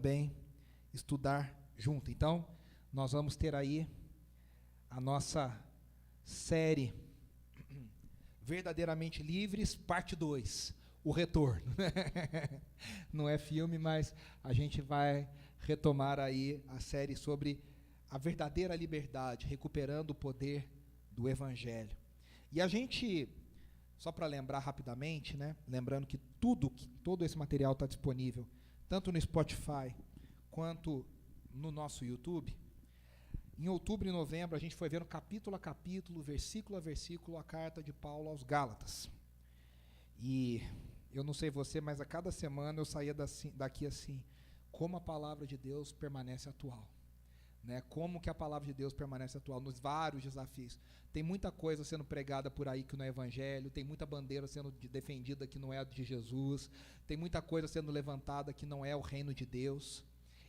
Bem, estudar junto. Então, nós vamos ter aí a nossa série Verdadeiramente Livres, parte 2, o retorno. Não é filme, mas a gente vai retomar aí a série sobre a verdadeira liberdade, recuperando o poder do Evangelho. E a gente, só para lembrar rapidamente, né, lembrando que todo esse material está disponível, tanto no Spotify quanto no nosso YouTube. Em outubro e novembro, a gente foi vendo capítulo a capítulo, versículo a versículo, a carta de Paulo aos Gálatas. E eu não sei você, mas a cada semana eu saía daqui assim, como a palavra de Deus permanece atual. Né? Como que a palavra de Deus permanece atual nos vários desafios. Tem muita coisa sendo pregada por aí que não é evangelho, tem muita bandeira sendo defendida que não é a de Jesus, tem muita coisa sendo levantada que não é o reino de Deus.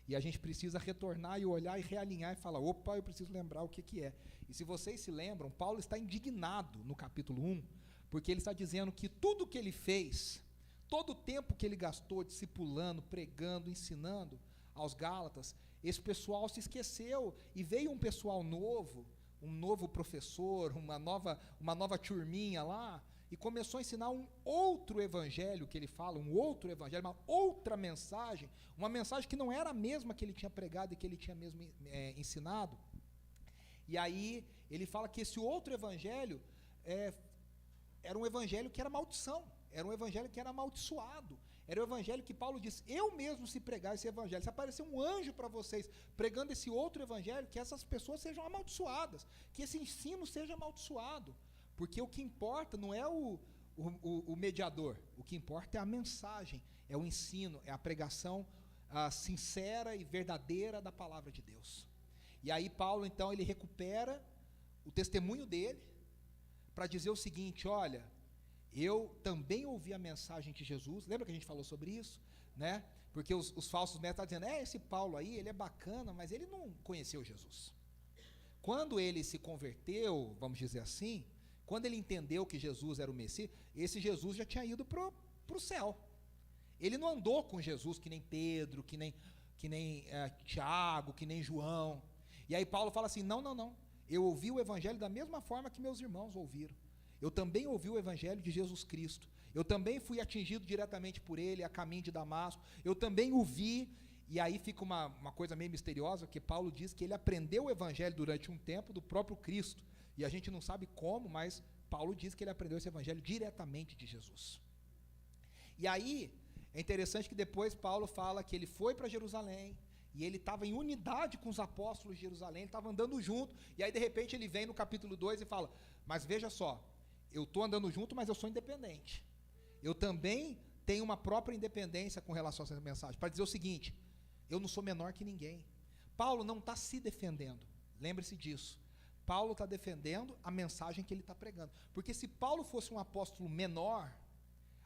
E a gente precisa retornar e olhar e realinhar e falar, opa, eu preciso lembrar o que é. E se vocês se lembram, Paulo está indignado no capítulo 1, porque ele está dizendo que tudo que ele fez, todo o tempo que ele gastou discipulando, pregando, ensinando aos Gálatas, esse pessoal se esqueceu e veio um pessoal novo, um novo professor, uma nova turminha lá, e começou a ensinar um outro evangelho que ele fala, um outro evangelho, uma outra mensagem, uma mensagem que não era a mesma que ele tinha pregado e que ele tinha mesmo ensinado. E aí ele fala que esse outro evangelho era um evangelho que era maldição, era um evangelho que era amaldiçoado, era o evangelho que Paulo diz, eu mesmo se pregar esse evangelho, se aparecer um anjo para vocês pregando esse outro evangelho, que essas pessoas sejam amaldiçoadas, que esse ensino seja amaldiçoado, porque o que importa não é o mediador, o que importa é a mensagem, é o ensino, é a pregação sincera e verdadeira da palavra de Deus. E aí Paulo então ele recupera o testemunho dele para dizer o seguinte, olha, eu também ouvi a mensagem de Jesus, lembra que a gente falou sobre isso? Né? Porque os falsos mestres estão dizendo, esse Paulo aí, ele é bacana, mas ele não conheceu Jesus. Quando ele se converteu, vamos dizer assim, quando ele entendeu que Jesus era o Messias, esse Jesus já tinha ido para o céu. Ele não andou com Jesus que nem Pedro, que nem Tiago, que nem João. E aí Paulo fala assim, não, eu ouvi o evangelho da mesma forma que meus irmãos ouviram. Eu também ouvi o evangelho de Jesus Cristo. Eu também fui atingido diretamente por ele a caminho de Damasco. Eu também o vi. E aí fica uma coisa meio misteriosa, porque Paulo diz que ele aprendeu o evangelho durante um tempo do próprio Cristo. E a gente não sabe como, mas Paulo diz que ele aprendeu esse evangelho diretamente de Jesus. E aí, é interessante que depois Paulo fala que ele foi para Jerusalém, e ele estava em unidade com os apóstolos de Jerusalém, ele estava andando junto, e aí de repente ele vem no capítulo 2 e fala, mas veja só, eu estou andando junto, mas eu sou independente. Eu também tenho uma própria independência com relação a essa mensagem, para dizer o seguinte, eu não sou menor que ninguém. Paulo não está se defendendo, lembre-se disso. Paulo está defendendo a mensagem que ele está pregando. Porque se Paulo fosse um apóstolo menor,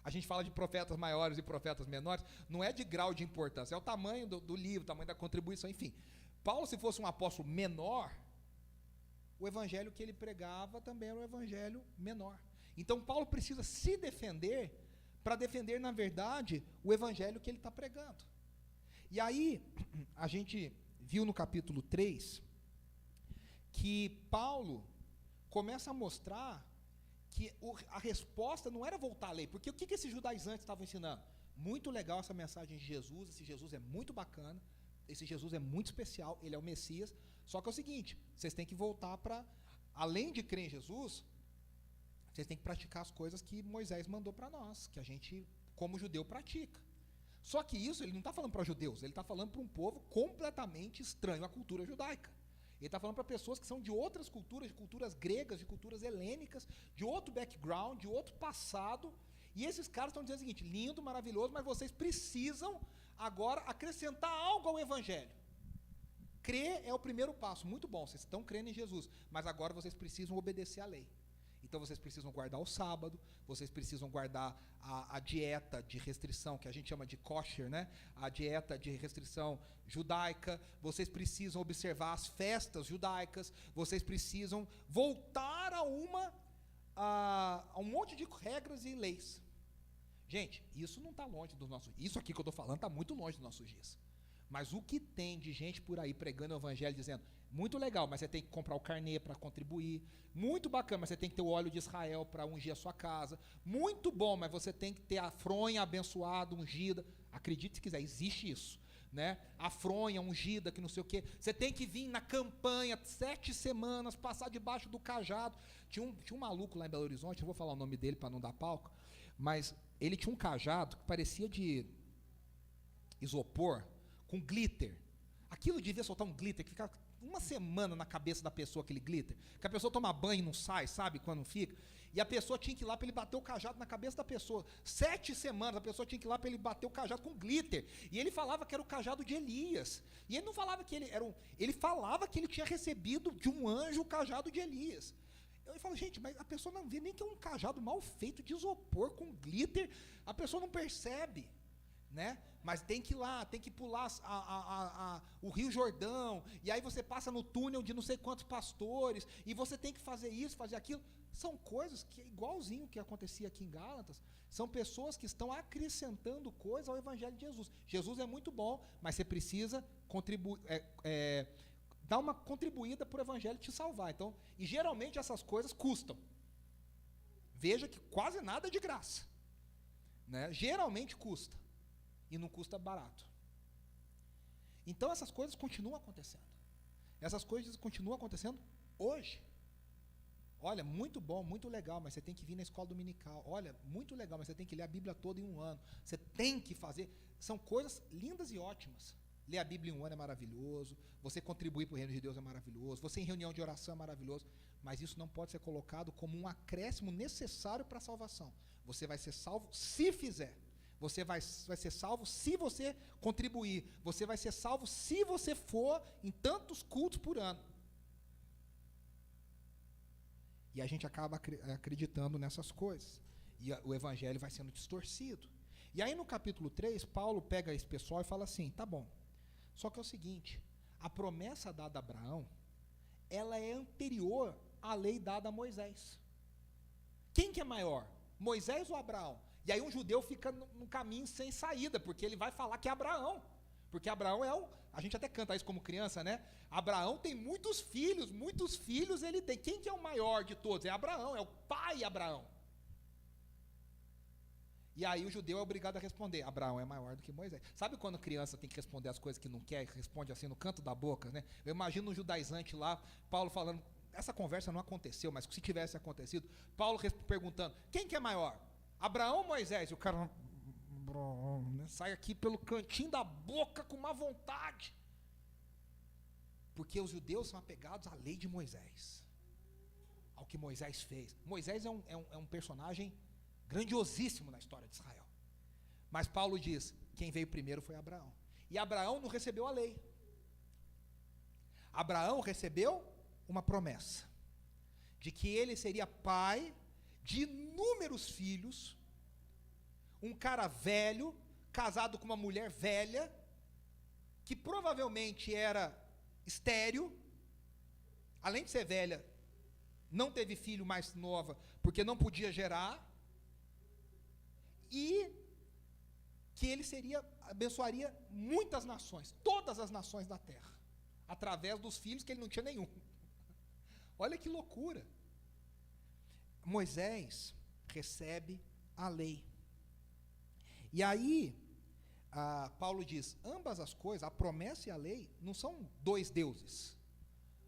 a gente fala de profetas maiores e profetas menores, não é de grau de importância, é o tamanho do livro, o tamanho da contribuição, enfim. Paulo, se fosse um apóstolo menor, o evangelho que ele pregava também era um evangelho menor. Então Paulo precisa se defender para defender, na verdade, o evangelho que ele está pregando. E aí, a gente viu no capítulo 3 que Paulo começa a mostrar que a resposta não era voltar à lei, porque o que esses judaizantes estavam ensinando? Muito legal essa mensagem de Jesus, esse Jesus é muito bacana, esse Jesus é muito especial, ele é o Messias, só que é o seguinte, vocês têm que voltar para, além de crer em Jesus, vocês têm que praticar as coisas que Moisés mandou para nós, que a gente, como judeu, pratica. Só que isso ele não está falando para judeus, ele está falando para um povo completamente estranho à cultura judaica. Ele está falando para pessoas que são de outras culturas, de culturas gregas, de culturas helênicas, de outro background, de outro passado, e esses caras estão dizendo o seguinte, lindo, maravilhoso, mas vocês precisam agora acrescentar algo ao evangelho. Crer é o primeiro passo, muito bom, vocês estão crendo em Jesus, mas agora vocês precisam obedecer à lei. Então vocês precisam guardar o sábado, vocês precisam guardar a dieta de restrição, que a gente chama de kosher, né? A dieta de restrição judaica, vocês precisam observar as festas judaicas, vocês precisam voltar a um monte de regras e leis. Gente, isso não está longe dos nossos dias. Isso aqui que eu estou falando está muito longe dos nossos dias. Mas o que tem de gente por aí pregando o evangelho, dizendo, muito legal, mas você tem que comprar o carnê para contribuir, muito bacana, mas você tem que ter o óleo de Israel para ungir a sua casa, muito bom, mas você tem que ter a fronha abençoada, ungida, acredite se quiser, existe isso, né? A fronha ungida, que não sei o quê, você tem que vir na campanha, 7 semanas, passar debaixo do cajado. Tinha um maluco lá em Belo Horizonte, eu vou falar o nome dele para não dar palco, mas ele tinha um cajado que parecia de isopor, com glitter. Aquilo devia soltar um glitter que ficava uma semana na cabeça da pessoa, aquele glitter, que a pessoa toma banho e não sai, sabe quando fica? E a pessoa tinha que ir lá para ele bater o cajado na cabeça da pessoa. 7 semanas a pessoa tinha que ir lá para ele bater o cajado com glitter. E ele falava que era o cajado de Elias. E ele não falava que ele era ele falava que ele tinha recebido de um anjo o cajado de Elias. Eu falo, gente, mas a pessoa não vê nem que é um cajado mal feito de isopor com glitter, a pessoa não percebe, né? Mas tem que ir lá, tem que pular o Rio Jordão, e aí você passa no túnel de não sei quantos pastores, e você tem que fazer isso, fazer aquilo. São coisas que é igualzinho o que acontecia aqui em Gálatas. São pessoas que estão acrescentando coisas ao Evangelho de Jesus. Jesus é muito bom, mas você precisa contribuir, dar uma contribuída para o Evangelho te salvar. Então, e geralmente essas coisas custam. Veja que quase nada é de graça, né? Geralmente custa. E não custa barato. Então essas coisas continuam acontecendo. Essas coisas continuam acontecendo hoje. Olha, muito bom, muito legal, mas você tem que vir na escola dominical. Olha, muito legal, mas você tem que ler a Bíblia toda em um ano. Você tem que fazer. São coisas lindas e ótimas. Ler a Bíblia em um ano é maravilhoso. Você contribuir para o reino de Deus é maravilhoso. Você em reunião de oração é maravilhoso. Mas isso não pode ser colocado como um acréscimo necessário para a salvação. Você vai ser salvo se fizer. Você vai ser salvo se você contribuir. Você vai ser salvo se você for em tantos cultos por ano. E a gente acaba acreditando nessas coisas. E o evangelho vai sendo distorcido. E aí no capítulo 3, Paulo pega esse pessoal e fala assim, tá bom. Só que é o seguinte, a promessa dada a Abraão, ela é anterior à lei dada a Moisés. Quem que é maior? Moisés ou Abraão? E aí um judeu fica no caminho sem saída, porque ele vai falar que é Abraão. Porque Abraão a gente até canta isso como criança, né? Abraão tem muitos filhos ele tem. Quem que é o maior de todos? É Abraão, é o pai Abraão. E aí o judeu é obrigado a responder, Abraão é maior do que Moisés. Sabe quando criança tem que responder as coisas que não quer, responde assim no canto da boca, né? Eu imagino um judaizante lá, Paulo falando, essa conversa não aconteceu, mas se tivesse acontecido, Paulo perguntando, quem que é maior? Abraão ou Moisés? E o cara, né, sai aqui pelo cantinho da boca com uma vontade. Porque os judeus são apegados à lei de Moisés, ao que Moisés fez. Moisés é um personagem grandiosíssimo na história de Israel. Mas Paulo diz, quem veio primeiro foi Abraão. E Abraão não recebeu a lei. Abraão recebeu uma promessa de que ele seria pai de inúmeros filhos, um cara velho, casado com uma mulher velha, que provavelmente era estéril, além de ser velha, não teve filho mais nova, porque não podia gerar, e que ele abençoaria muitas nações, todas as nações da terra, através dos filhos que ele não tinha nenhum. Olha que loucura. Moisés recebe a lei. E aí, Paulo diz, ambas as coisas, a promessa e a lei, não são dois deuses.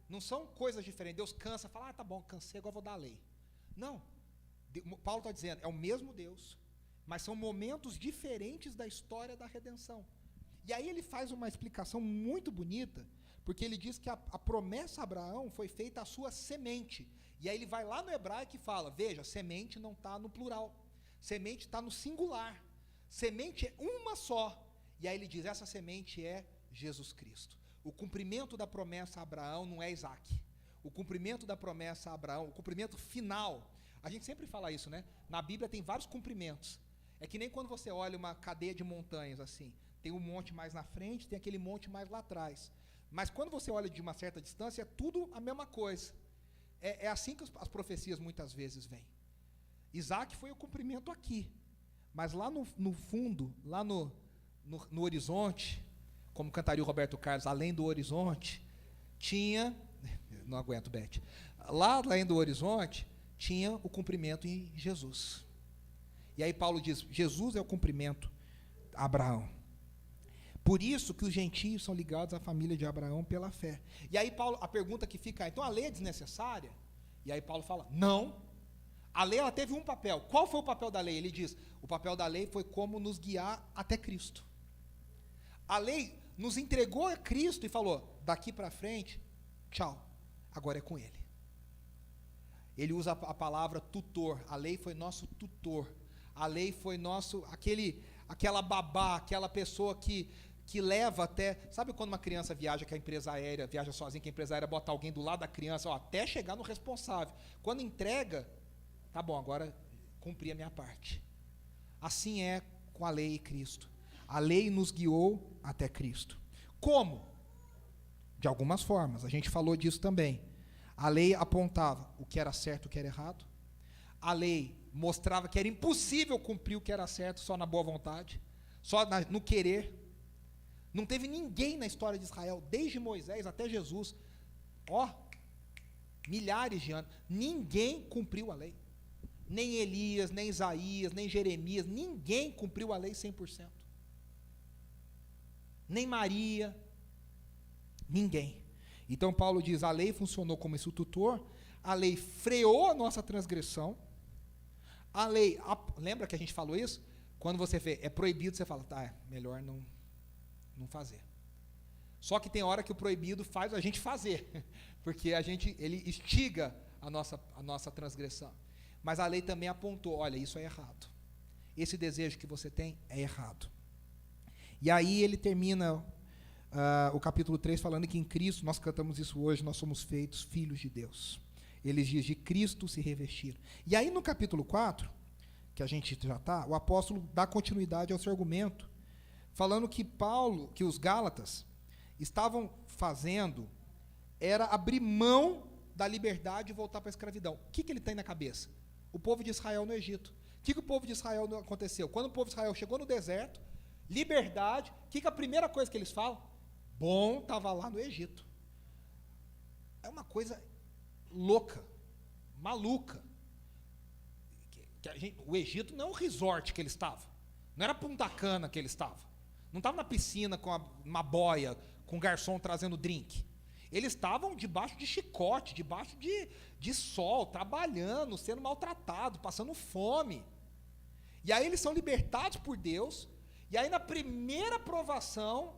Não são coisas diferentes. Deus cansa, fala, tá bom, cansei, agora vou dar a lei. Não. Paulo está dizendo, é o mesmo Deus, mas são momentos diferentes da história da redenção. E aí ele faz uma explicação muito bonita, porque ele diz que a promessa a Abraão foi feita à sua semente. E aí ele vai lá no hebraico e fala, veja, semente não está no plural, semente está no singular, semente é uma só. E aí ele diz, essa semente é Jesus Cristo. O cumprimento da promessa a Abraão não é Isaac. O cumprimento da promessa a Abraão, o cumprimento final, a gente sempre fala isso, né? Na Bíblia tem vários cumprimentos. É que nem quando você olha uma cadeia de montanhas assim, tem um monte mais na frente, tem aquele monte mais lá atrás. Mas quando você olha de uma certa distância, é tudo a mesma coisa. É assim que as profecias muitas vezes vêm. Isaac foi o cumprimento aqui, mas lá no fundo, lá no horizonte, como cantaria o Roberto Carlos, além do horizonte, tinha, não aguento, Beth, lá além do horizonte, tinha o cumprimento em Jesus. E aí Paulo diz, Jesus é o cumprimento a Abraão. Por isso que os gentios são ligados à família de Abraão pela fé. E aí Paulo, a pergunta que fica, então a lei é desnecessária? E aí Paulo fala, não. A lei ela teve um papel. Qual foi o papel da lei? Ele diz, o papel da lei foi como nos guiar até Cristo. A lei nos entregou a Cristo e falou, daqui para frente, tchau, agora é com Ele. Ele usa a palavra tutor, a lei foi nosso tutor. A lei foi nosso, aquela babá, aquela pessoa que leva até, sabe quando uma criança viaja, que a empresa aérea viaja sozinha, que a empresa aérea bota alguém do lado da criança, até chegar no responsável. Quando entrega, tá bom, agora cumpri a minha parte. Assim é com a lei e Cristo. A lei nos guiou até Cristo. Como? De algumas formas, a gente falou disso também. A lei apontava o que era certo e o que era errado. A lei mostrava que era impossível cumprir o que era certo só na boa vontade, só no querer. Não teve ninguém na história de Israel, desde Moisés até Jesus, milhares de anos, ninguém cumpriu a lei. Nem Elias, nem Isaías, nem Jeremias, ninguém cumpriu a lei 100%. Nem Maria, ninguém. Então Paulo diz, a lei funcionou como esse tutor, a lei freou a nossa transgressão, a lei, lembra que a gente falou isso? Quando você vê, é proibido, você fala, tá, melhor não fazer. Só que tem hora que o proibido faz a gente fazer, porque ele instiga a nossa transgressão. Mas a lei também apontou, olha, isso é errado. Esse desejo que você tem é errado. E aí ele termina o capítulo 3 falando que em Cristo, nós cantamos isso hoje, nós somos feitos filhos de Deus. Ele diz, de Cristo se revestiram. E aí no capítulo 4, que a gente já está, o apóstolo dá continuidade ao seu argumento, falando que os Gálatas estavam fazendo, era abrir mão da liberdade e voltar para a escravidão. O que ele tem na cabeça? O povo de Israel no Egito. O que o povo de Israel aconteceu? Quando o povo de Israel chegou no deserto, liberdade, o que a primeira coisa que eles falam? Bom, estava lá no Egito. É uma coisa louca, maluca. O Egito não é um resort que ele estava. Não era Punta Cana que ele estava. Não estava na piscina com uma boia, com um garçom trazendo drink. Eles estavam debaixo de chicote, debaixo de sol, trabalhando, sendo maltratados, passando fome. E aí eles são libertados por Deus, e aí na primeira provação,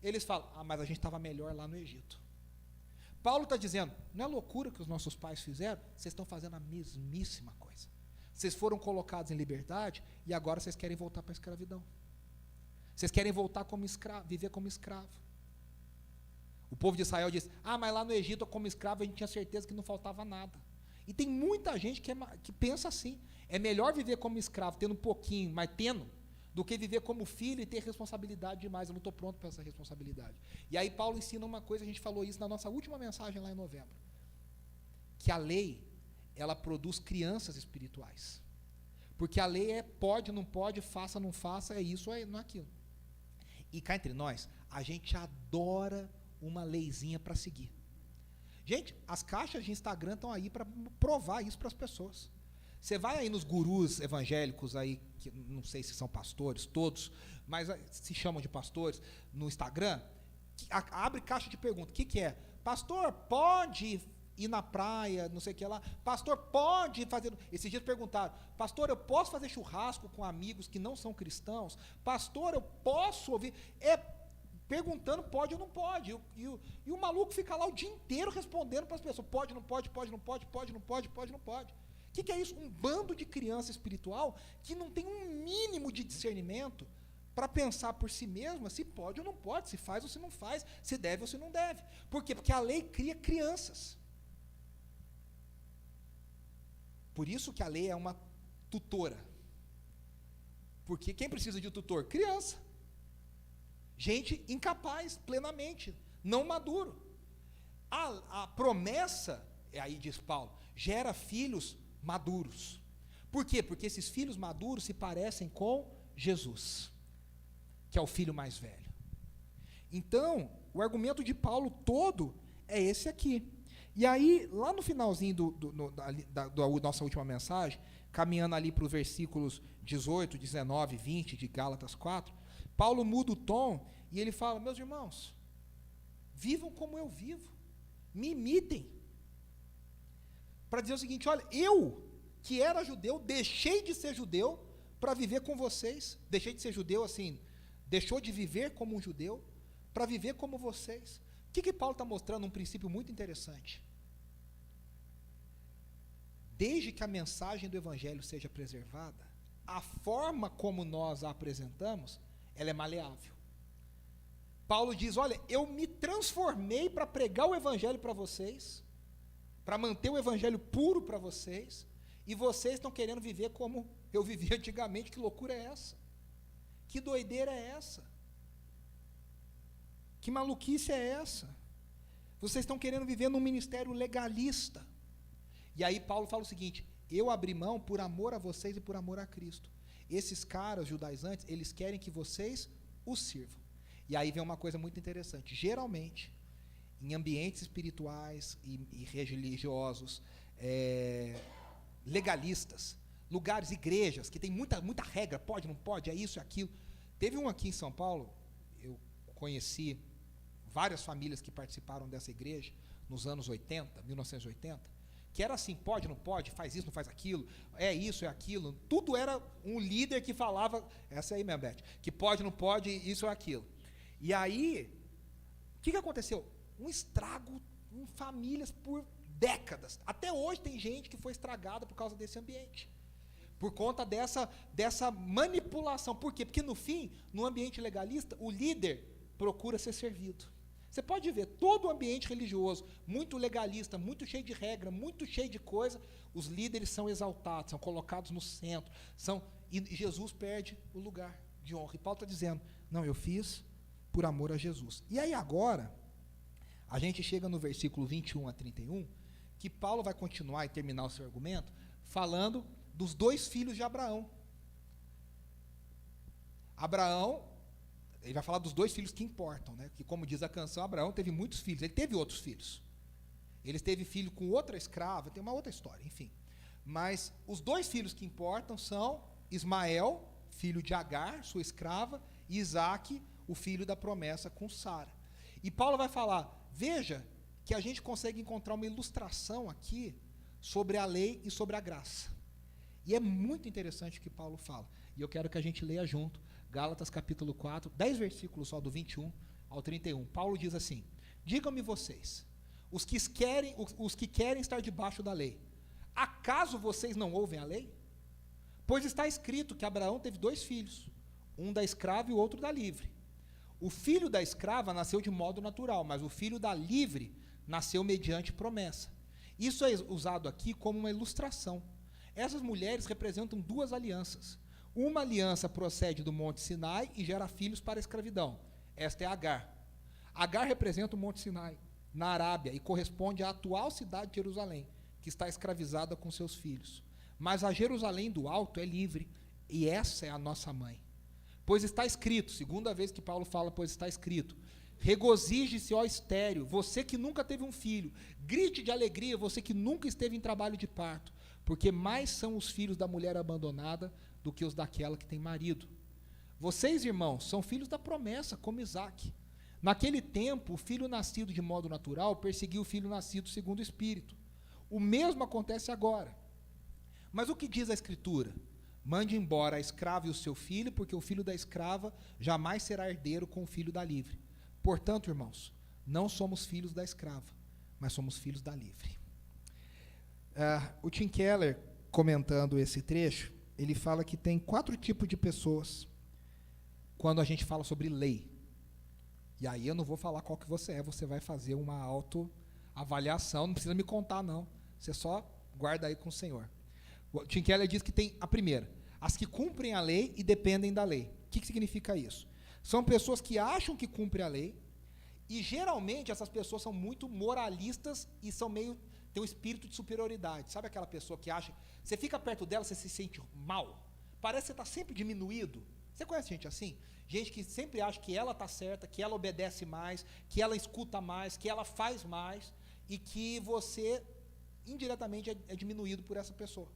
eles falam, mas a gente estava melhor lá no Egito. Paulo está dizendo, não é loucura que os nossos pais fizeram? Vocês estão fazendo a mesmíssima coisa. Vocês foram colocados em liberdade, e agora vocês querem voltar para a escravidão. Vocês querem voltar como escravo, viver como escravo. O povo de Israel diz, mas lá no Egito, como escravo, a gente tinha certeza que não faltava nada. E tem muita gente que pensa assim, é melhor viver como escravo, tendo um pouquinho, mas tendo, do que viver como filho e ter responsabilidade demais. Eu não estou pronto para essa responsabilidade. E aí Paulo ensina uma coisa, a gente falou isso na nossa última mensagem lá em novembro, que a lei, ela produz crianças espirituais. Porque a lei é pode, não pode, faça, não faça, é isso, não é aquilo. E cá entre nós, a gente adora uma leizinha para seguir. Gente, as caixas de Instagram estão aí para provar isso para as pessoas. Você vai aí nos gurus evangélicos aí, que não sei se são pastores, todos, mas se chamam de pastores, no Instagram, abre caixa de pergunta. O que é? Pastor, pode ir na praia, não sei o que lá. Pastor, pode fazer... Esses dias perguntaram, pastor, eu posso fazer churrasco com amigos que não são cristãos? Pastor, eu posso ouvir... perguntando pode ou não pode, e o maluco fica lá o dia inteiro respondendo para as pessoas, pode, não pode, pode, não pode, pode, não pode, pode, não pode. O que é isso? Um bando de criança espiritual que não tem um mínimo de discernimento para pensar por si mesma se pode ou não pode, se faz ou se não faz, se deve ou se não deve. Por quê? Porque a lei cria crianças. Por isso que a lei é uma tutora. Porque quem precisa de um tutor? Criança. Gente incapaz, plenamente, não maduro. A promessa, aí diz Paulo, gera filhos maduros. Por quê? Porque esses filhos maduros se parecem com Jesus, que é o filho mais velho. Então, o argumento de Paulo todo é esse aqui. E aí, lá no finalzinho da nossa última mensagem, caminhando ali para os versículos 18, 19, 20 de Gálatas 4, Paulo muda o tom e ele fala: meus irmãos, vivam como eu vivo, me imitem. Para dizer o seguinte: olha, eu, que era judeu, deixei de ser judeu para viver com vocês. Deixei de ser judeu, assim, deixou de viver como um judeu para viver como vocês. O que Paulo está mostrando? Um princípio muito interessante. Desde que a mensagem do Evangelho seja preservada, a forma como nós a apresentamos, ela é maleável. Paulo diz: olha, eu me transformei para pregar o Evangelho para vocês, para manter o Evangelho puro para vocês, e vocês estão querendo viver como eu vivia antigamente. Que loucura é essa? Que doideira é essa? Que maluquice é essa? Vocês estão querendo viver num ministério legalista. E aí Paulo fala o seguinte: eu abri mão por amor a vocês e por amor a Cristo. Esses caras judaizantes, eles querem que vocês os sirvam. E aí vem uma coisa muito interessante. Geralmente, em ambientes espirituais e religiosos, legalistas, lugares, igrejas, que tem muita regra, pode, não pode, é isso, é aquilo. Teve um aqui em São Paulo, eu conheci várias famílias que participaram dessa igreja nos anos 80, 1980, que era assim: pode, não pode, faz isso, não faz aquilo, é isso, é aquilo. Tudo era um líder que falava, essa aí mesmo, Beth, que pode, não pode, isso ou aquilo. E aí, o que aconteceu? Um estrago em famílias por décadas. Até hoje tem gente que foi estragada por causa desse ambiente, por conta dessa manipulação. Por quê? Porque no fim, no ambiente legalista, o líder procura ser servido. Você pode ver, todo o ambiente religioso, muito legalista, muito cheio de regra, muito cheio de coisa, os líderes são exaltados, são colocados no centro, e Jesus perde o lugar de honra. E Paulo está dizendo: não, eu fiz por amor a Jesus. E aí agora, a gente chega no versículo 21 a 31, que Paulo vai continuar e terminar o seu argumento, falando dos dois filhos de Abraão. Abraão, ele vai falar dos dois filhos que importam, né? Que, como diz a canção, Abraão teve muitos filhos, ele teve outros filhos. Ele teve filho com outra escrava, tem uma outra história, enfim. Mas os dois filhos que importam são Ismael, filho de Agar, sua escrava, e Isaque, o filho da promessa com Sara. E Paulo vai falar: veja que a gente consegue encontrar uma ilustração aqui sobre a lei e sobre a graça. E é muito interessante o que Paulo fala. E eu quero que a gente leia junto, Gálatas capítulo 4, 10 versículos só, do 21 ao 31. Paulo diz assim: digam-me vocês, os que querem estar debaixo da lei, acaso vocês não ouvem a lei? Pois está escrito que Abraão teve dois filhos, um da escrava e o outro da livre. O filho da escrava nasceu de modo natural, mas o filho da livre nasceu mediante promessa. Isso é usado aqui como uma ilustração. Essas mulheres representam duas alianças. Uma aliança procede do Monte Sinai e gera filhos para a escravidão. Esta é Agar. Agar representa o Monte Sinai, na Arábia, e corresponde à atual cidade de Jerusalém, que está escravizada com seus filhos. Mas a Jerusalém do alto é livre, e essa é a nossa mãe. Pois está escrito, segunda vez que Paulo fala, pois está escrito: regozije-se, ó estéril, você que nunca teve um filho, grite de alegria, você que nunca esteve em trabalho de parto, porque mais são os filhos da mulher abandonada do que os daquela que tem marido. Vocês, irmãos, são filhos da promessa, como Isaque. Naquele tempo, o filho nascido de modo natural perseguiu o filho nascido segundo o Espírito. O mesmo acontece agora. Mas o que diz a Escritura? Mande embora a escrava e o seu filho, porque o filho da escrava jamais será herdeiro com o filho da livre. Portanto, irmãos, não somos filhos da escrava, mas somos filhos da livre. O Tim Keller, comentando esse trecho, ele fala que tem 4 tipos de pessoas quando a gente fala sobre lei. E aí eu não vou falar qual que você vai fazer uma autoavaliação, não precisa me contar não, você só guarda aí com o Senhor. O Tim Keller diz que tem a primeira, as que cumprem a lei e dependem da lei. O que significa isso? São pessoas que acham que cumprem a lei, e geralmente essas pessoas são muito moralistas e tem um espírito de superioridade. Sabe aquela pessoa que acha, você fica perto dela, você se sente mal, parece que você está sempre diminuído, Você conhece gente assim? Gente que sempre acha que ela está certa, que ela obedece mais, que ela escuta mais, que ela faz mais, e que você, indiretamente, é diminuído por essa pessoa.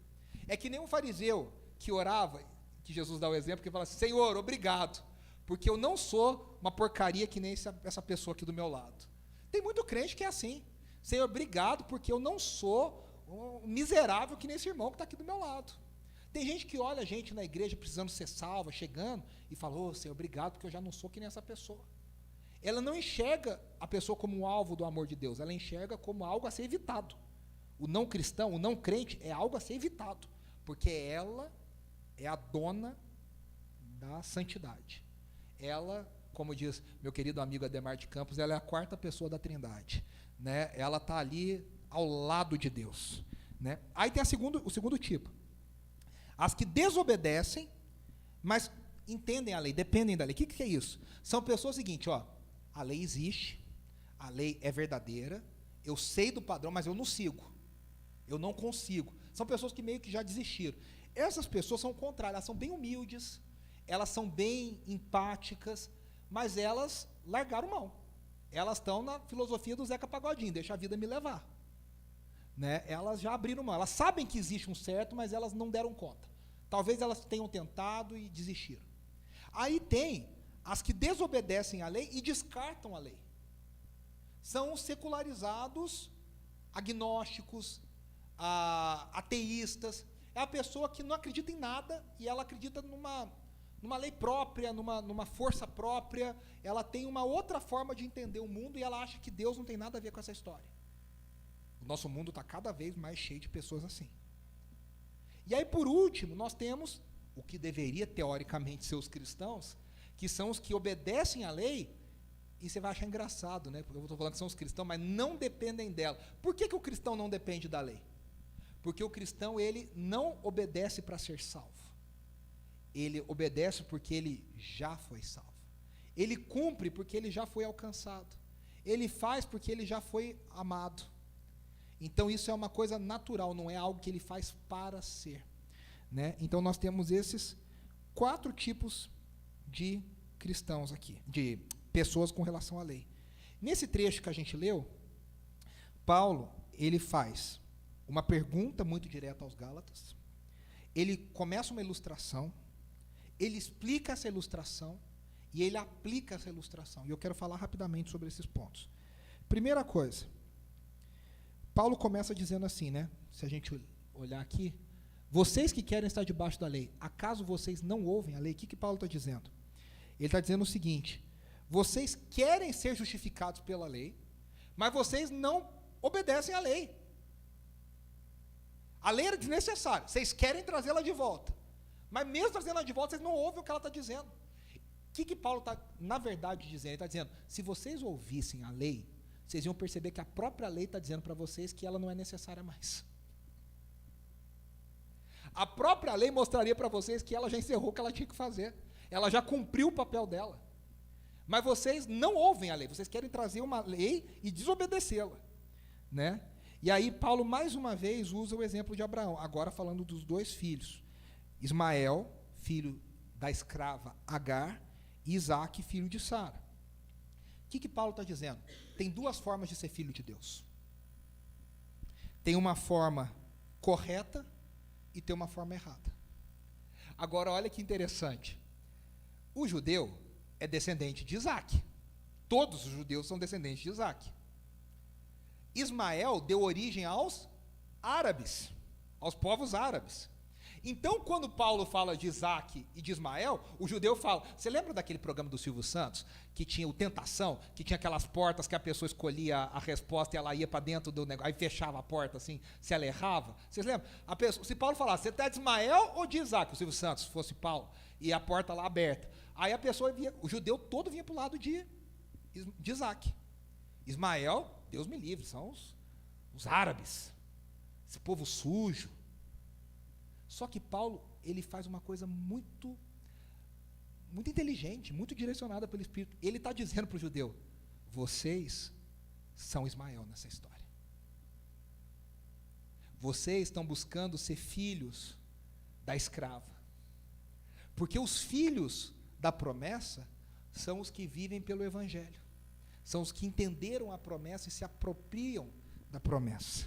É que nem um fariseu que orava, que Jesus dá o exemplo, que fala assim, Senhor, obrigado, porque eu não sou uma porcaria que nem essa pessoa aqui do meu lado. Tem muito crente que é assim, Senhor, obrigado, porque eu não sou um miserável que nem esse irmão que está aqui do meu lado. Tem gente que olha a gente na igreja precisando ser salva, chegando, e fala, ô Senhor, obrigado, porque eu já não sou que nem essa pessoa. Ela não enxerga a pessoa como um alvo do amor de Deus, ela enxerga como algo a ser evitado. O não cristão, o não crente, é algo a ser evitado, porque ela é a dona da santidade. Ela, como diz meu querido amigo Ademar de Campos, ela é a quarta pessoa da Trindade, né? Ela está ali ao lado de Deus, né? Aí tem o segundo tipo, as que desobedecem, mas entendem a lei, dependem da lei. O que é isso? São pessoas seguinte, ó, a lei existe, a lei é verdadeira, eu sei do padrão, mas eu não sigo, eu não consigo. São pessoas que meio que já desistiram. Essas pessoas são o contrário, elas são bem humildes, elas são bem empáticas, mas elas largaram mão. Elas estão na filosofia do Zeca Pagodinho, deixa a vida me levar. Né? Elas já abriram mão, elas sabem que existe um certo, mas elas não deram conta. Talvez elas tenham tentado e desistiram. Aí tem as que desobedecem à lei e descartam a lei. São os secularizados, agnósticos, ateístas. É a pessoa que não acredita em nada e ela acredita numa lei própria, numa força própria. Ela tem uma outra forma de entender o mundo e ela acha que Deus não tem nada a ver com essa história. O nosso mundo está cada vez mais cheio de pessoas assim. E aí, por último, nós temos o que deveria, teoricamente, ser os cristãos, que são os que obedecem à lei, e você vai achar engraçado, né? Porque eu estou falando que são os cristãos, mas não dependem dela. Por que o cristão não depende da lei? Porque o cristão, ele não obedece para ser salvo. Ele obedece porque ele já foi salvo. Ele cumpre porque ele já foi alcançado. Ele faz porque ele já foi amado. Então isso é uma coisa natural, não é algo que ele faz para ser, né? Então nós temos esses 4 tipos de cristãos aqui, de pessoas com relação à lei. Nesse trecho que a gente leu, Paulo, ele faz uma pergunta muito direta aos Gálatas, ele começa uma ilustração, ele explica essa ilustração e ele aplica essa ilustração. E eu quero falar rapidamente sobre esses pontos. Primeira coisa, Paulo começa dizendo assim, né? Se a gente olhar aqui, vocês que querem estar debaixo da lei, acaso vocês não ouvem a lei? O que Paulo está dizendo? Ele está dizendo o seguinte, vocês querem ser justificados pela lei, mas vocês não obedecem à lei. A lei era desnecessária, vocês querem trazê-la de volta, mas mesmo trazendo ela de volta, vocês não ouvem o que ela está dizendo. O que Paulo está, na verdade, dizendo? Ele está dizendo, se vocês ouvissem a lei, vocês iam perceber que a própria lei está dizendo para vocês que ela não é necessária mais. A própria lei mostraria para vocês que ela já encerrou o que ela tinha que fazer. Ela já cumpriu o papel dela. Mas vocês não ouvem a lei, vocês querem trazer uma lei e desobedecê-la, né? E aí Paulo, mais uma vez, usa o exemplo de Abraão, agora falando dos 2 filhos. Ismael, filho da escrava Agar, e Isaque, filho de Sara. O que Paulo está dizendo? Tem 2 formas de ser filho de Deus. Tem uma forma correta e tem uma forma errada. Agora, olha que interessante. O judeu é descendente de Isaque. Todos os judeus são descendentes de Isaque. Ismael deu origem aos árabes, aos povos árabes. Então, quando Paulo fala de Isaque e de Ismael, o judeu fala, você lembra daquele programa do Silvio Santos, que tinha o Tentação, que tinha aquelas portas que a pessoa escolhia a resposta e ela ia para dentro do negócio, aí fechava a porta assim, se ela errava? Vocês lembram? Se Paulo falasse, você está de Ismael ou de Isaque? O Silvio Santos, se fosse Paulo, e a porta lá aberta. Aí a pessoa via, o judeu todo vinha para o lado de Isaque. Ismael, Deus me livre, são os árabes, esse povo sujo. Só que Paulo, ele faz uma coisa muito inteligente, muito direcionada pelo Espírito. Ele está dizendo para o judeu, vocês são Ismael nessa história. Vocês estão buscando ser filhos da escrava. Porque os filhos da promessa são os que vivem pelo Evangelho. São os que entenderam a promessa e se apropriam da promessa.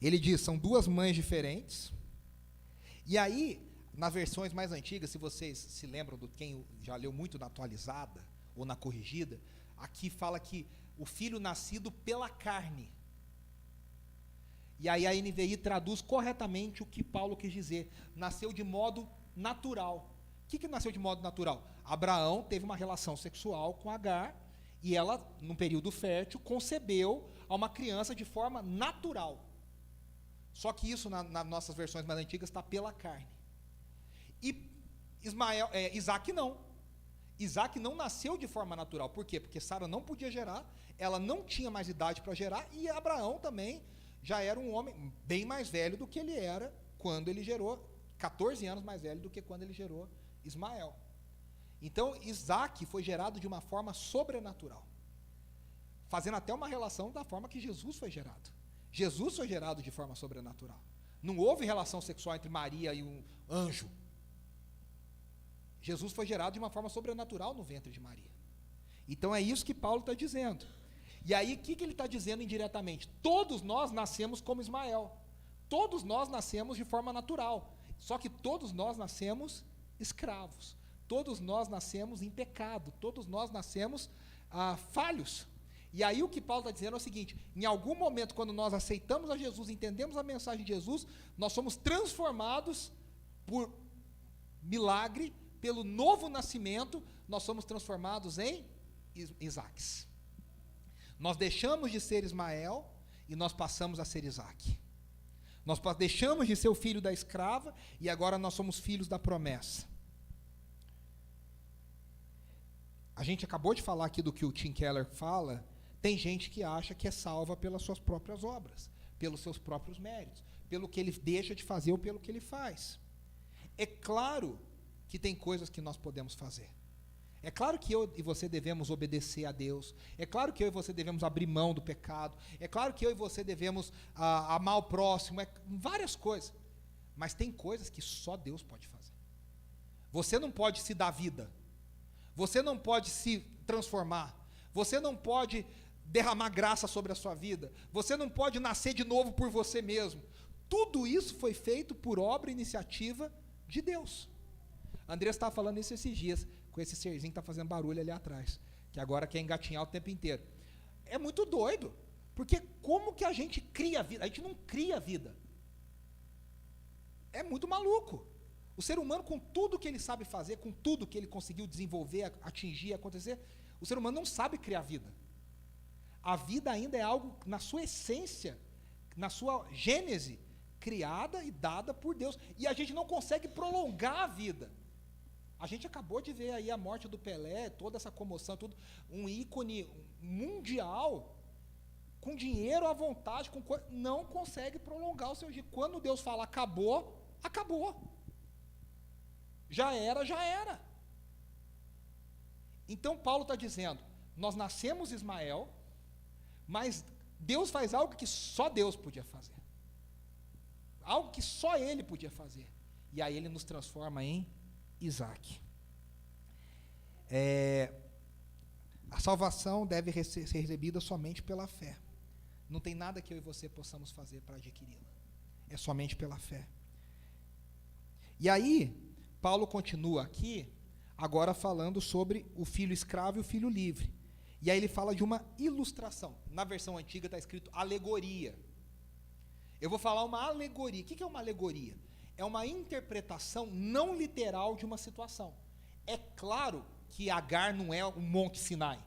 Ele diz, são duas mães diferentes. E aí, nas versões mais antigas, se vocês se lembram de quem já leu muito na atualizada ou na corrigida, aqui fala que o filho nascido pela carne. E aí a NVI traduz corretamente o que Paulo quis dizer. Nasceu de modo natural. O que nasceu de modo natural? Abraão teve uma relação sexual com Agar, e ela, num período fértil, concebeu a uma criança de forma natural. Só que isso, nas nossas versões mais antigas, está pela carne. E Isaac não. Isaac não nasceu de forma natural. Por quê? Porque Sara não podia gerar, ela não tinha mais idade para gerar, e Abraão também já era um homem bem mais velho do que ele era quando ele gerou, 14 anos mais velho do que quando ele gerou Ismael. Então, Isaac foi gerado de uma forma sobrenatural, fazendo até uma relação da forma que Jesus foi gerado. Jesus foi gerado de forma sobrenatural. Não houve relação sexual entre Maria e um anjo. Jesus foi gerado de uma forma sobrenatural no ventre de Maria. Então é isso que Paulo está dizendo. E aí, o que ele está dizendo indiretamente? Todos nós nascemos como Ismael. Todos nós nascemos de forma natural. Só que todos nós nascemos escravos. Todos nós nascemos em pecado. Todos nós nascemos falhos. E aí o que Paulo está dizendo é o seguinte: em algum momento, quando nós aceitamos a Jesus, entendemos a mensagem de Jesus, nós somos transformados por milagre, pelo novo nascimento, nós somos transformados em Isaques. Nós deixamos de ser Ismael e nós passamos a ser Isaque. Nós deixamos de ser o filho da escrava e agora nós somos filhos da promessa. A gente acabou de falar aqui do que o Tim Keller fala. Tem gente que acha que é salva pelas suas próprias obras, pelos seus próprios méritos, pelo que ele deixa de fazer ou pelo que ele faz. É claro que tem coisas que nós podemos fazer. É claro que eu e você devemos obedecer a Deus. É claro que eu e você devemos abrir mão do pecado. É claro que eu e você devemos amar o próximo. Várias coisas. Mas tem coisas que só Deus pode fazer. Você não pode se dar vida. Você não pode se transformar. Você não pode derramar graça sobre a sua vida. Você não pode nascer de novo por você mesmo. Tudo isso foi feito por obra e iniciativa de Deus. Andrés estava falando isso esses dias, com esse serzinho que está fazendo barulho ali atrás, que agora quer engatinhar o tempo inteiro. É muito doido, porque como que a gente cria vida? A gente não cria vida. É muito maluco. O ser humano, com tudo que ele sabe fazer, com tudo que ele conseguiu desenvolver, atingir, acontecer, o ser humano não sabe criar vida. A vida ainda é algo, na sua essência, na sua gênese, criada e dada por Deus. E a gente não consegue prolongar a vida. A gente acabou de ver aí a morte do Pelé, toda essa comoção, tudo, um ícone mundial, com dinheiro à vontade, não consegue prolongar o seu dia. Quando Deus fala acabou, acabou. Já era, já era. Então Paulo está dizendo, nós nascemos Ismael, mas Deus faz algo que só Deus podia fazer. Algo que só Ele podia fazer. E aí Ele nos transforma em Isaque. A salvação deve ser recebida somente pela fé. Não tem nada que eu e você possamos fazer para adquiri-la. É somente pela fé. E aí, Paulo continua aqui, agora falando sobre o filho escravo e o filho livre. E aí ele fala de uma ilustração. Na versão antiga está escrito alegoria. Eu vou falar uma alegoria. O que é uma alegoria? É uma interpretação não literal de uma situação. É claro que Agar não é um Monte Sinai.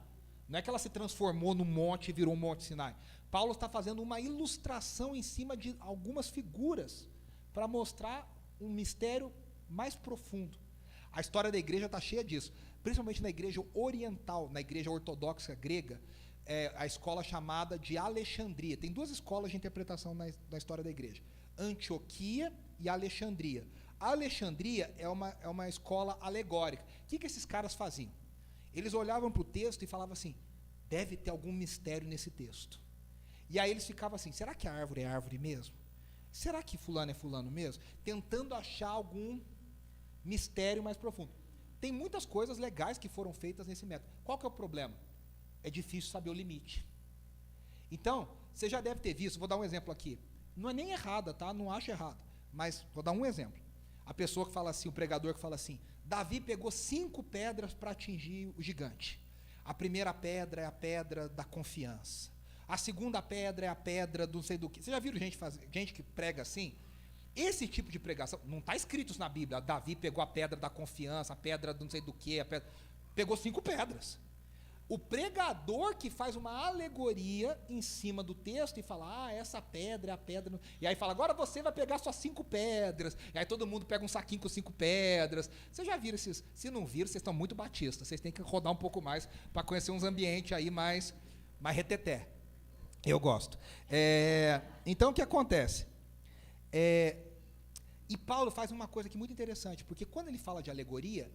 Não é que ela se transformou num monte e virou um Monte Sinai. Paulo está fazendo uma ilustração em cima de algumas figuras para mostrar um mistério mais profundo. A história da igreja está cheia disso, principalmente na igreja oriental, na igreja ortodoxa grega, a escola chamada de Alexandria. Tem duas escolas de interpretação na história da igreja, Antioquia e Alexandria. A Alexandria é uma escola alegórica. O que esses caras faziam? Eles olhavam para o texto e falavam assim, deve ter algum mistério nesse texto. E aí eles ficavam assim, será que a árvore é árvore mesmo? Será que fulano é fulano mesmo? Tentando achar mistério mais profundo. Tem muitas coisas legais que foram feitas nesse método. Qual que é o problema? É difícil saber o limite. Então, você já deve ter visto, vou dar um exemplo aqui. Não é nem errada, tá? Não acho errado. Mas vou dar um exemplo. A pessoa que fala assim, o pregador que fala assim, Davi pegou 5 pedras para atingir o gigante. A primeira pedra é a pedra da confiança. A segunda pedra é a pedra do não sei do que. Vocês já viram gente que prega assim? Esse tipo de pregação, não está escrito isso na Bíblia. Davi pegou a pedra da confiança, a pedra do não sei do que, pegou 5 pedras. O pregador que faz uma alegoria em cima do texto e fala, essa pedra é a pedra. E aí fala, agora você vai pegar só 5 pedras. E aí todo mundo pega um saquinho com 5 pedras. Vocês já viram esses? Se não viram, vocês estão muito batistas. Vocês têm que rodar um pouco mais para conhecer uns ambientes aí mais reteté. Eu gosto. Então o que acontece? E Paulo faz uma coisa aqui muito interessante, porque quando ele fala de alegoria,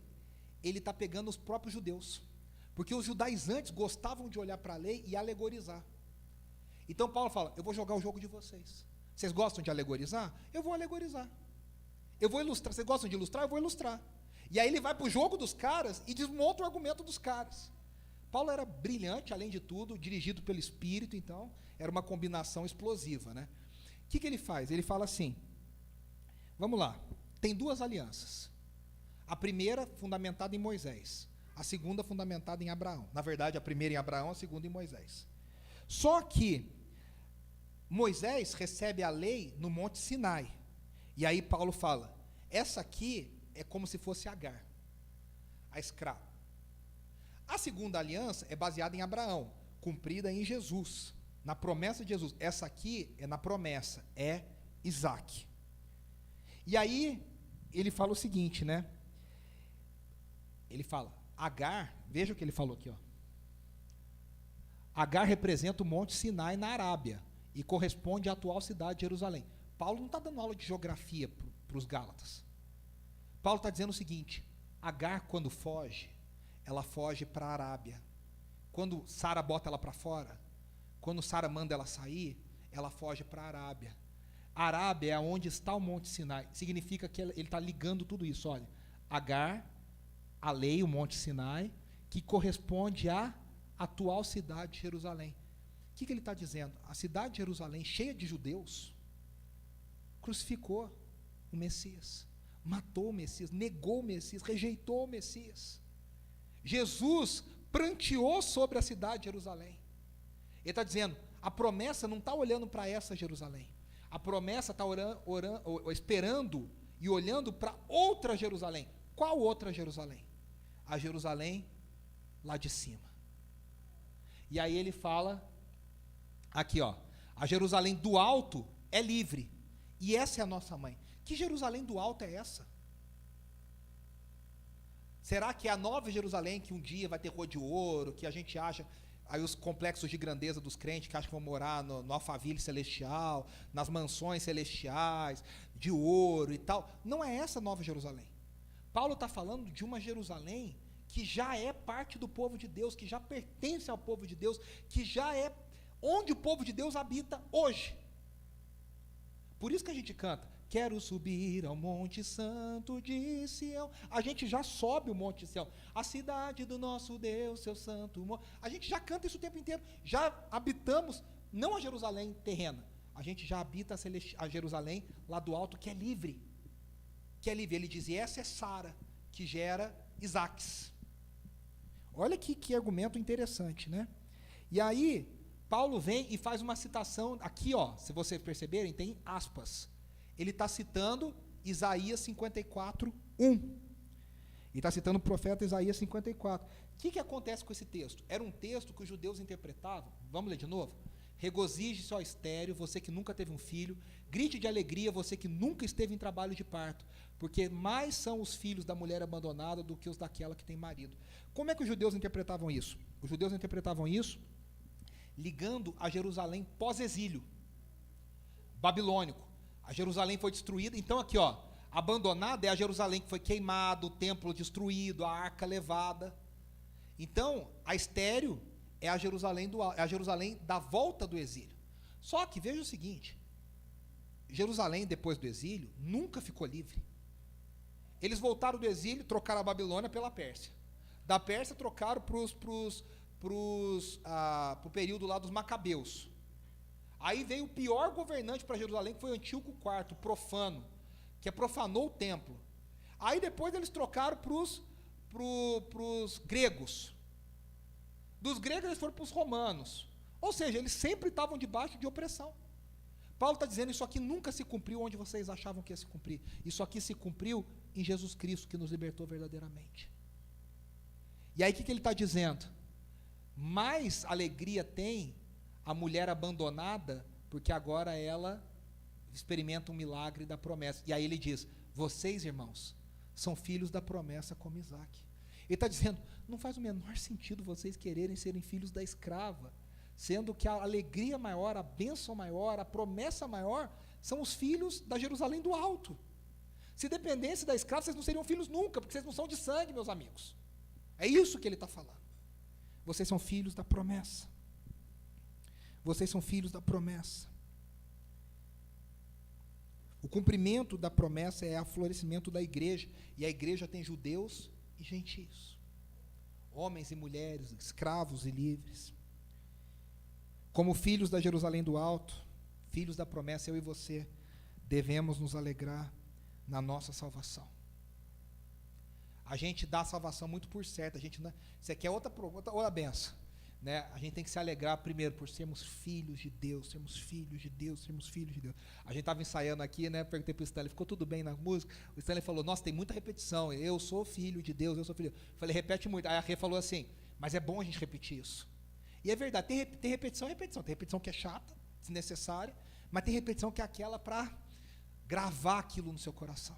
ele está pegando os próprios judeus. Porque os judaizantes gostavam de olhar para a lei e alegorizar. Então Paulo fala, eu vou jogar o jogo de vocês. Vocês gostam de alegorizar? Eu vou alegorizar. Eu vou ilustrar. Vocês gostam de ilustrar? Eu vou ilustrar. E aí ele vai para o jogo dos caras e desmonta o argumento dos caras. Paulo era brilhante, além de tudo, dirigido pelo Espírito, então era uma combinação explosiva, né? O que ele faz? Ele fala assim, vamos lá, tem 2 alianças. A primeira fundamentada em Moisés, a segunda fundamentada em Abraão. Na verdade, a primeira em Abraão, a segunda em Moisés. Só que Moisés recebe a lei no Monte Sinai. E aí Paulo fala, essa aqui é como se fosse Agar, a escrava. A segunda aliança é baseada em Abraão, cumprida em Jesus, na promessa de Jesus. Essa aqui é na promessa, é Isaac. E aí, ele fala o seguinte, né? Ele fala, Agar, veja o que ele falou aqui, ó. Agar representa o Monte Sinai na Arábia e corresponde à atual cidade de Jerusalém. Paulo não está dando aula de geografia para os Gálatas. Paulo está dizendo o seguinte, Agar, quando foge, ela foge para a Arábia. Quando Sara bota ela para fora, quando Sara manda ela sair, ela foge para a Arábia. A Arábia é onde está o Monte Sinai. Significa que ele está ligando tudo isso. Olha, Agar, a lei, o Monte Sinai, que corresponde à atual cidade de Jerusalém. O que ele está dizendo? A cidade de Jerusalém, cheia de judeus, crucificou o Messias, matou o Messias, negou o Messias, rejeitou o Messias. Jesus pranteou sobre a cidade de Jerusalém. Ele está dizendo, a promessa não está olhando para essa Jerusalém. A promessa está esperando e olhando para outra Jerusalém. Qual outra Jerusalém? A Jerusalém lá de cima. E aí ele fala, aqui ó, a Jerusalém do alto é livre. E essa é a nossa mãe. Que Jerusalém do alto é essa? Será que é a nova Jerusalém que um dia vai ter rua de ouro, que a gente acha, aí os complexos de grandeza dos crentes que acham que vão morar no Alphaville celestial, nas mansões celestiais, de ouro e tal? Não é essa a nova Jerusalém. Paulo está falando de uma Jerusalém que já é parte do povo de Deus, que já pertence ao povo de Deus, que já é onde o povo de Deus habita hoje. Por isso que a gente canta, quero subir ao Monte Santo de Sião. A gente já sobe o Monte de Sião. A cidade do nosso Deus, seu santo monte. A gente já canta isso o tempo inteiro. Já habitamos, não a Jerusalém terrena. A gente já habita a Jerusalém lá do alto, que é livre. Que é livre. Ele diz, e essa é Sara, que gera Isaques. Olha que argumento interessante, né? E aí, Paulo vem e faz uma citação, aqui ó, se vocês perceberem, tem aspas. Ele está citando Isaías 54, 1. Ele está citando o profeta Isaías 54. O que acontece com esse texto? Era um texto que os judeus interpretavam. Vamos ler de novo? Regozije-se, ó estéril, você que nunca teve um filho. Grite de alegria, você que nunca esteve em trabalho de parto. Porque mais são os filhos da mulher abandonada do que os daquela que tem marido. Como é que os judeus interpretavam isso? Os judeus interpretavam isso ligando a Jerusalém pós-exílio babilônico. A Jerusalém foi destruída, então aqui ó, abandonada é a Jerusalém que foi queimada, o templo destruído, a arca levada. Então, a estéril é a Jerusalém da volta do exílio. Só que veja o seguinte, Jerusalém depois do exílio nunca ficou livre. Eles voltaram do exílio, trocaram a Babilônia pela Pérsia. Da Pérsia trocaram para o período lá dos Macabeus. Aí veio o pior governante para Jerusalém, que foi Antíoco IV, profano, que profanou o templo. Aí depois eles trocaram para os gregos. Dos gregos eles foram para os romanos. Ou seja, eles sempre estavam debaixo de opressão. Paulo está dizendo, isso aqui nunca se cumpriu onde vocês achavam que ia se cumprir. Isso aqui se cumpriu em Jesus Cristo, que nos libertou verdadeiramente. E aí o que ele está dizendo? Mais alegria tem a mulher abandonada, porque agora ela experimenta um milagre da promessa. E aí ele diz, vocês, irmãos, são filhos da promessa como Isaac. Ele está dizendo, não faz o menor sentido vocês quererem serem filhos da escrava, sendo que a alegria maior, a bênção maior, a promessa maior, são os filhos da Jerusalém do alto. Se dependesse da escrava, vocês não seriam filhos nunca, porque vocês não são de sangue, meus amigos. É isso que ele está falando. Vocês são filhos da promessa. Vocês são filhos da promessa. O cumprimento da promessa é o florescimento da igreja, e a igreja tem judeus e gentios, homens e mulheres, escravos e livres. Como filhos da Jerusalém do alto, filhos da promessa, eu e você devemos nos alegrar na nossa salvação. A gente dá a salvação muito por certo, a gente não, isso aqui é outra benção, né? A gente tem que se alegrar primeiro por sermos filhos de Deus, sermos filhos de Deus, sermos filhos de Deus. A gente estava ensaiando aqui, né? Perguntei para o Stanley, ficou tudo bem na música? O Stanley falou, nossa, tem muita repetição, eu sou filho de Deus, eu sou filho de Deus. Eu falei, repete muito. Aí a Rê falou assim, mas é bom a gente repetir isso. E é verdade, tem repetição, tem repetição que é chata, desnecessária, mas tem repetição que é aquela para gravar aquilo no seu coração.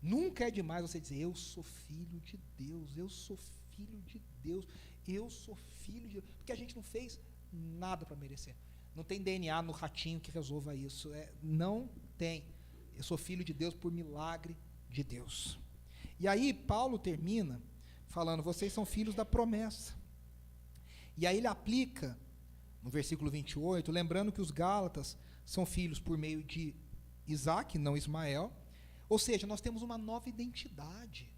Nunca é demais você dizer, eu sou filho de Deus, eu sou filho de Deus, eu sou filho de Deus, porque a gente não fez nada para merecer. Não tem DNA no ratinho que resolva isso, não tem. Eu sou filho de Deus por milagre de Deus. E aí Paulo termina falando, vocês são filhos da promessa. E aí ele aplica, no versículo 28, lembrando que os Gálatas são filhos por meio de Isaac, não Ismael. Ou seja, nós temos uma nova identidade.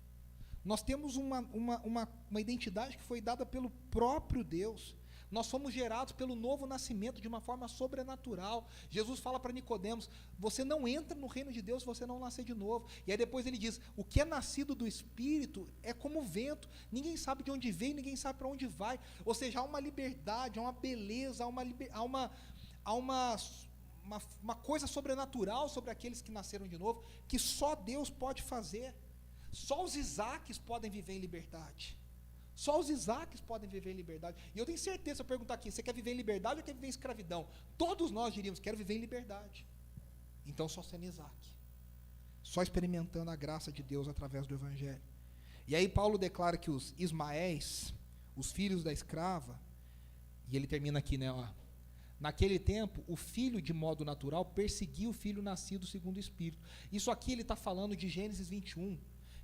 Nós temos uma identidade que foi dada pelo próprio Deus. Nós somos gerados pelo novo nascimento de uma forma sobrenatural. Jesus fala para Nicodemos, você não entra no reino de Deus se você não nascer de novo. E aí depois ele diz, o que é nascido do Espírito é como o vento. Ninguém sabe de onde vem, ninguém sabe para onde vai. Ou seja, há uma liberdade, há uma beleza, há uma coisa sobrenatural sobre aqueles que nasceram de novo, que só Deus pode fazer. Só os Isaques podem viver em liberdade. Só os Isaques podem viver em liberdade. E eu tenho certeza, se eu perguntar aqui, você quer viver em liberdade ou quer viver em escravidão? Todos nós diríamos, quero viver em liberdade. Então só sendo Isaac. Só experimentando a graça de Deus através do Evangelho. E aí Paulo declara que os Ismaéis, os filhos da escrava, e ele termina aqui, né, ó, naquele tempo, o filho de modo natural perseguia o filho nascido segundo o Espírito. Isso aqui ele está falando de Gênesis 21,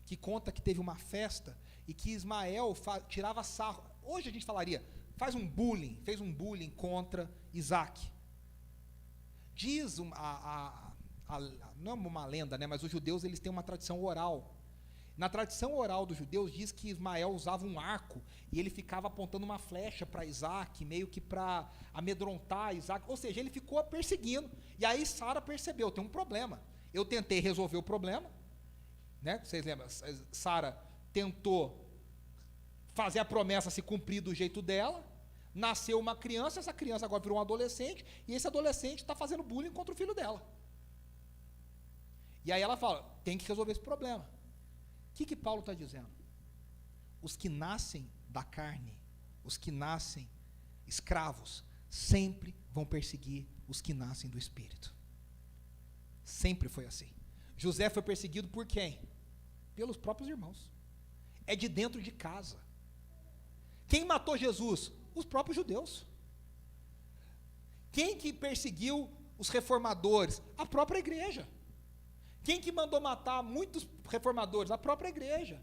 que conta que teve uma festa e que Ismael tirava sarro. Hoje a gente falaria, fez um bullying contra Isaac. Diz, não é uma lenda, né, mas os judeus eles têm uma tradição oral. Na tradição oral dos judeus diz que Ismael usava um arco e ele ficava apontando uma flecha para Isaac, meio que para amedrontar Isaac, ou seja, ele ficou perseguindo. E aí Sara percebeu, tem um problema. Eu tentei resolver o problema, né? Vocês lembram? Sara tentou fazer a promessa se cumprir do jeito dela, nasceu uma criança, essa criança agora virou um adolescente, e esse adolescente está fazendo bullying contra o filho dela. E aí ela fala, tem que resolver esse problema. O que Paulo está dizendo? Os que nascem da carne, os que nascem escravos, sempre vão perseguir os que nascem do Espírito. Sempre foi assim. José foi perseguido por quem? Pelos próprios irmãos. É de dentro de casa. Quem matou Jesus? Os próprios judeus. Quem que perseguiu os reformadores? A própria igreja. Quem que mandou matar muitos reformadores? A própria igreja.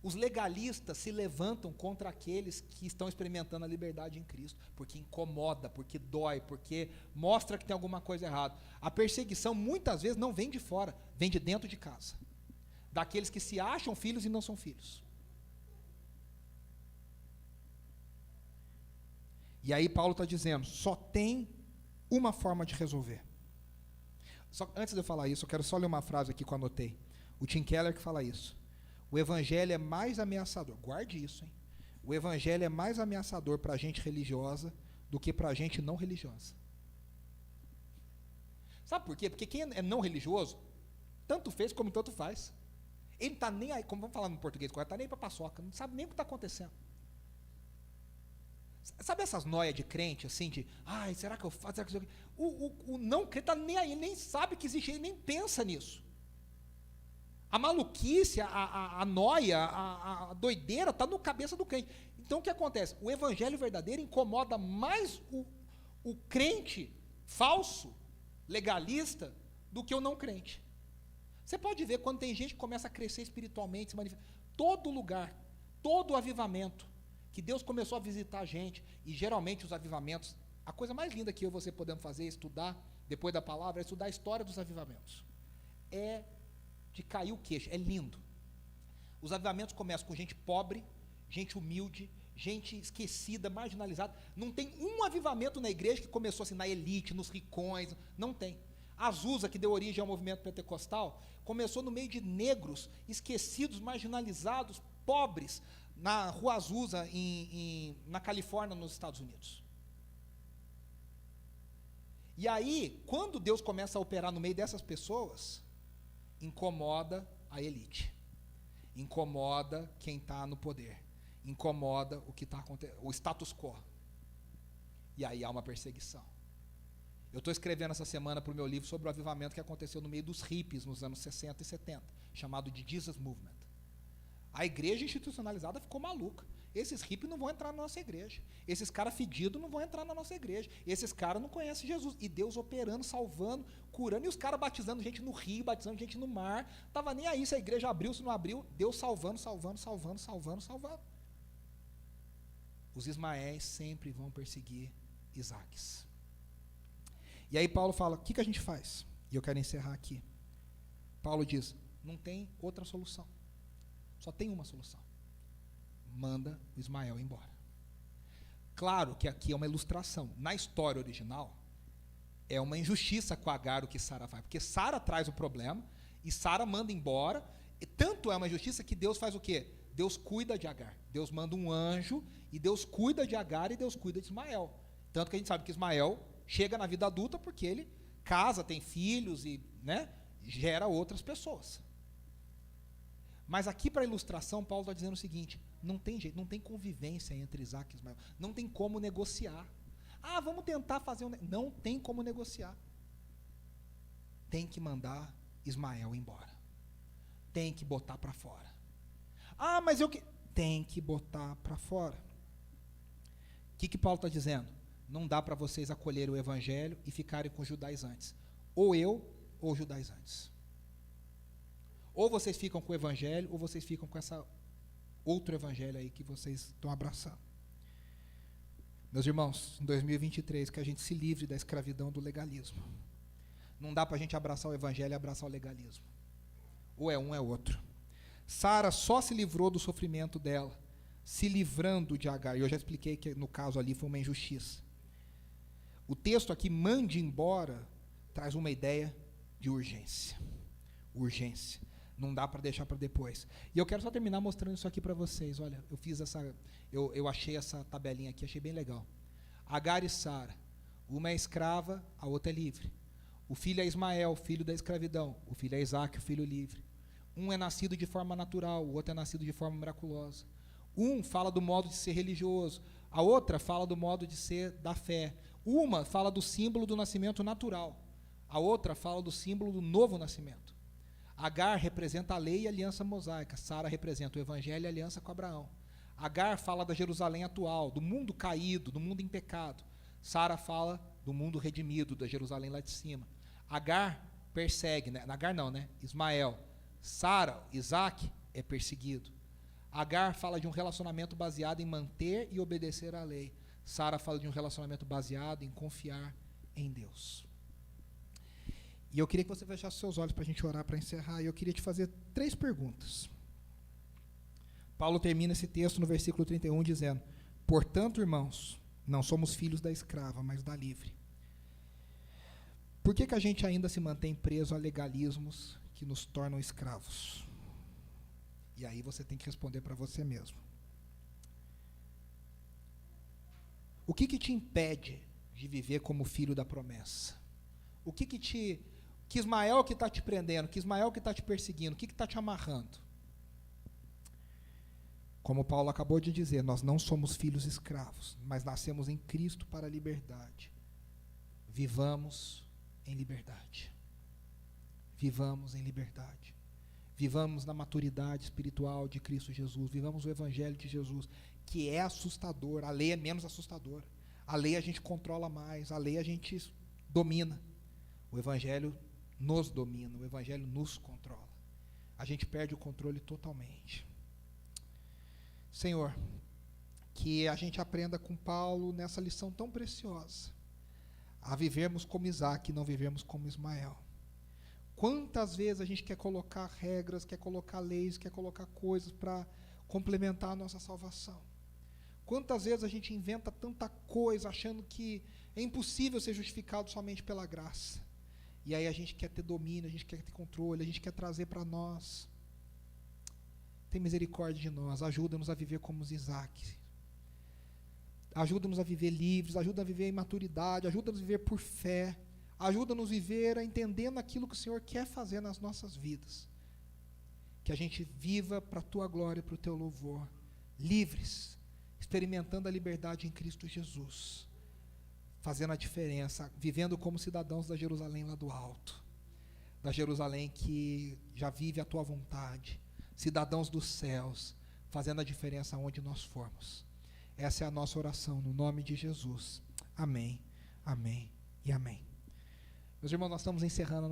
Os legalistas se levantam contra aqueles que estão experimentando a liberdade em Cristo, porque incomoda, porque dói, porque mostra que tem alguma coisa errada. A perseguição muitas vezes não vem de fora, vem de dentro de casa. daqueles que se acham filhos e não são filhos. E aí Paulo está dizendo, só tem uma forma de resolver. Antes de eu falar isso, eu quero só ler uma frase aqui que eu anotei. O Tim Keller que fala isso. O evangelho é mais ameaçador. Guarde isso, hein? O evangelho é mais ameaçador para a gente religiosa do que para a gente não religiosa. Sabe por quê? Porque quem é não religioso, tanto fez como tanto faz. Ele não está nem aí, como vamos falar no português correto, está nem para paçoca, não sabe nem o que está acontecendo. Sabe essas noias de crente, assim, de, ai, será que eu faço? Será que eu... O não crente está nem aí, ele nem sabe que existe, ele nem pensa nisso. A maluquice, a noia, a doideira está na cabeça do crente. Então o que acontece? O evangelho verdadeiro incomoda mais o crente falso, legalista, do que o não crente. Você pode ver quando tem gente que começa a crescer espiritualmente, se manifesta. Todo lugar, todo avivamento, que Deus começou a visitar a gente, e geralmente os avivamentos, a coisa mais linda que eu e você podemos fazer, é estudar, depois da palavra, é estudar a história dos avivamentos. É de cair o queixo, é lindo. Os avivamentos começam com gente pobre, gente humilde, gente esquecida, marginalizada. Não tem um avivamento na igreja que começou assim, na elite, nos ricões, não tem. A Azusa, que deu origem ao movimento pentecostal, começou no meio de negros, esquecidos, marginalizados, pobres, na Rua Azusa, na Califórnia, nos Estados Unidos. E aí, quando Deus começa a operar no meio dessas pessoas, incomoda a elite, incomoda quem está no poder, incomoda o que está acontecendo, o status quo. E aí há uma perseguição. Eu estou escrevendo essa semana para o meu livro sobre o avivamento que aconteceu no meio dos hippies nos anos 60 e 70, chamado de Jesus Movement. A igreja institucionalizada ficou maluca. Esses hippies não vão entrar na nossa igreja. Esses caras fedidos não vão entrar na nossa igreja. Esses caras não conhecem Jesus. E Deus operando, salvando, curando. E os caras batizando gente no rio, batizando gente no mar. Estava nem aí se a igreja abriu, se não abriu. Deus salvando, salvando, salvando, salvando, salvando. Os Ismaéis sempre vão perseguir Isaques. E aí Paulo fala, o que a gente faz? E eu quero encerrar aqui. Paulo diz, não tem outra solução. Só tem uma solução. Manda o Ismael embora. Claro que aqui é uma ilustração. Na história original, é uma injustiça com Agar o que Sara faz. Porque Sara traz o problema e Sara manda embora. E tanto é uma injustiça que Deus faz o quê? Deus cuida de Agar. Deus manda um anjo e Deus cuida de Agar e Deus cuida de Ismael. Tanto que a gente sabe que Ismael chega na vida adulta porque ele casa, tem filhos e, né, gera outras pessoas. Mas aqui para a ilustração, Paulo está dizendo o seguinte, não tem jeito, não tem convivência entre Isaac e Ismael, não tem como negociar. Ah, vamos tentar fazer não tem como negociar. Tem que mandar Ismael embora. Tem que botar para fora. Ah, mas eu que... Tem que botar para fora. O que Paulo está dizendo? Não dá para vocês acolherem o evangelho e ficarem com os judaizantes. Ou eu, ou os judaizantes. Ou vocês ficam com o evangelho, ou vocês ficam com essa outro evangelho aí que vocês estão abraçando. Meus irmãos, em 2023, que a gente se livre da escravidão do legalismo. Não dá para a gente abraçar o evangelho e abraçar o legalismo. Ou é um, é outro. Sara só se livrou do sofrimento dela, se livrando de Agar. E eu já expliquei que no caso ali foi uma injustiça. O texto aqui, mande embora, traz uma ideia de urgência. Urgência. Não dá para deixar para depois. E eu quero só terminar mostrando isso aqui para vocês. Olha, eu fiz eu achei essa tabelinha aqui, achei bem legal. Agar e Sara, uma é escrava, a outra é livre. O filho é Ismael, filho da escravidão. O filho é Isaque, o filho livre. Um é nascido de forma natural, o outro é nascido de forma miraculosa. Um fala do modo de ser religioso, a outra fala do modo de ser da fé. Uma fala do símbolo do nascimento natural, a outra fala do símbolo do novo nascimento. Agar representa a lei e a aliança mosaica, Sara representa o evangelho e a aliança com Abraão. Agar fala da Jerusalém atual, do mundo caído, do mundo em pecado. Sara fala do mundo redimido, da Jerusalém lá de cima. Agar persegue, né? Agar não, né? Ismael. Sara, Isaque, é perseguido. Agar fala de um relacionamento baseado em manter e obedecer à lei. Sara fala de um relacionamento baseado em confiar em Deus. E eu queria que você fechasse seus olhos para a gente orar, para encerrar. E eu queria te fazer 3 perguntas. Paulo termina esse texto no versículo 31 dizendo: portanto, irmãos, não somos filhos da escrava, mas da livre. Por que a gente ainda se mantém preso a legalismos que nos tornam escravos? E aí você tem que responder para você mesmo. O que te impede de viver como filho da promessa? O que Ismael que está te prendendo, que Ismael que está te perseguindo, o que está te amarrando? Como Paulo acabou de dizer, nós não somos filhos escravos, mas nascemos em Cristo para a liberdade. Vivamos em liberdade. Vivamos em liberdade. Vivamos na maturidade espiritual de Cristo Jesus. Vivamos o Evangelho de Jesus, que é assustador. A lei é menos assustadora. A lei a gente controla mais. A lei a gente domina. O Evangelho nos domina. O Evangelho nos controla. A gente perde o controle totalmente. Senhor, que a gente aprenda com Paulo nessa lição tão preciosa, a vivermos como Isaac e não vivermos como Ismael. Quantas vezes a gente quer colocar regras, quer colocar leis, quer colocar coisas para complementar a nossa salvação? Quantas vezes a gente inventa tanta coisa achando que é impossível ser justificado somente pela graça? E aí a gente quer ter domínio, a gente quer ter controle, a gente quer trazer para nós. Tem misericórdia de nós, ajuda-nos a viver como os Isaac. Ajuda-nos a viver livres, ajuda a viver em maturidade, ajuda-nos a viver por fé, ajuda-nos a viver entendendo aquilo que o Senhor quer fazer nas nossas vidas. Que a gente viva para a Tua glória e para o Teu louvor, livres, experimentando a liberdade em Cristo Jesus, fazendo a diferença, vivendo como cidadãos da Jerusalém lá do alto, da Jerusalém que já vive a Tua vontade, cidadãos dos céus, fazendo a diferença onde nós formos. Essa é a nossa oração, no nome de Jesus. Amém, amém e amém. Meus irmãos, nós estamos encerrando a